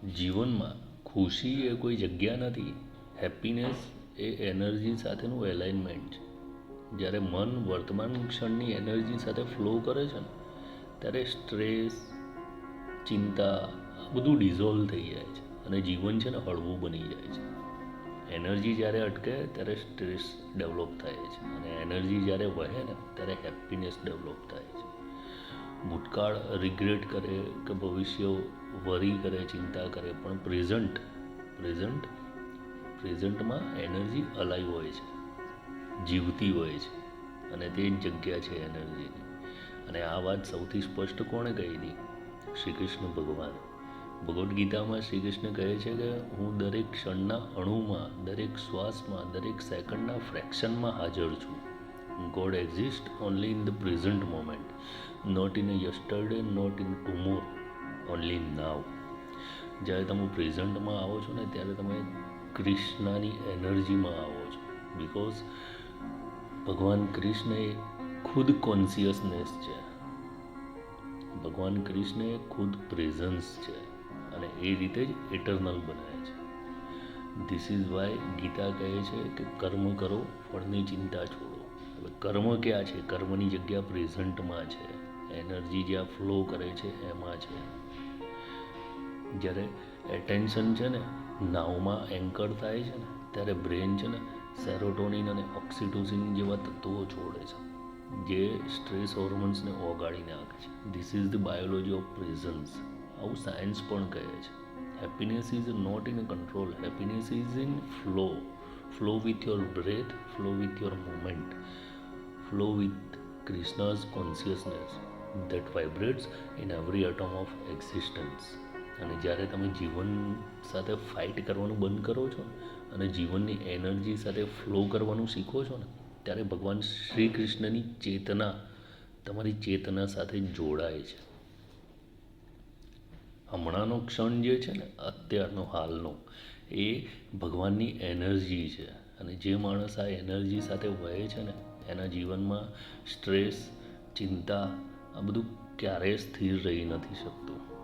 જીવનમાં ખુશી એ કોઈ જગ્યા નથી. હેપીનેસ એ એનર્જી સાથેનું એલાઇનમેન્ટ છે. જ્યારે મન વર્તમાન ક્ષણની એનર્જી સાથે ફ્લો કરે છે ને ત્યારે સ્ટ્રેસ, ચિંતા આ બધું ડિઝોલ્વ થઈ જાય છે અને જીવન છે ને હળવું બની જાય છે. એનર્જી જ્યારે અટકે ત્યારે સ્ટ્રેસ ડેવલપ થાય છે અને એનર્જી જ્યારે વહે ને ત્યારે હેપીનેસ ડેવલપ થાય છે. ભૂતકાળ રિગ્રેટ કરે કે ભવિષ્ય વરી કરે, ચિંતા કરે, પણ પ્રેઝન્ટમાં એનર્જી અલાઈવ હોય છે, જીવતી હોય છે અને તે જ જગ્યા છે એનર્જીની. અને આ વાત સૌથી સ્પષ્ટ કોણે કહી હતી? શ્રી કૃષ્ણ ભગવાન. ભગવદ્ ગીતામાં શ્રી કૃષ્ણ કહે છે કે હું દરેક ક્ષણના અણુમાં, દરેક શ્વાસમાં, દરેક સેકન્ડના ફ્રેક્શનમાં હાજર છું. God exist only in the present moment, not in a yesterday, not in tomorrow, only now. જ્યારે તમે પ્રેઝન્ટમાં આવો છો ને ત્યારે તમે કૃષ્ણની એનર્જીમાં આવો છો. બિકોઝ ભગવાન કૃષ્ણ એ ખુદ કોન્શિયસનેસ છે. ભગવાન કૃષ્ણ એ ખુદ પ્રેઝન્સ છે અને એ રીતે જ ઇટરનલ બનાવે છે. ધીસ ઇઝ વાય ગીતા કહે છે કે કર્મ કરો, ફળની ચિંતા છોડો. હવે કર્મ ક્યાં છે? કર્મની જગ્યા પ્રેઝન્ટમાં છે. એનર્જી જ્યાં ફ્લો કરે છે એમાં છે. જ્યારે એટેન્શન છે ને નાવમાં એન્કર થાય છે ને ત્યારે બ્રેન છે ને સેરોટોનિન અને ઓક્સિટોસિન જેવા તત્વો છોડે છે જે સ્ટ્રેસ હોર્મોન્સને ઓગાળી નાખે છે. This is the biology of presence. આવું સાયન્સ પણ કહે છે. Happiness is not in control, happiness is in flow. Flow with your breath, flow with your moment, flow with Krishna's consciousness that vibrates in every atom of existence. અને જ્યારે તમે જીવન સાથે fight કરવાનું બંધ કરો છો અને જીવનની એનર્જી સાથે ફ્લો કરવાનું શીખો છો ને ત્યારે ભગવાન શ્રી કૃષ્ણની ચેતના તમારી ચેતના સાથે જોડાય છે. હમણાંનો ક્ષણ જે છે ને અત્યારનો હાલનો એ ભગવાનની એનર્જી છે અને જે માણસ આ એનર્જી સાથે વહે છે ને એના જીવનમાં સ્ટ્રેસ, ચિંતા આ બધું ક્યારેય સ્થિર રહી નથી શકતું.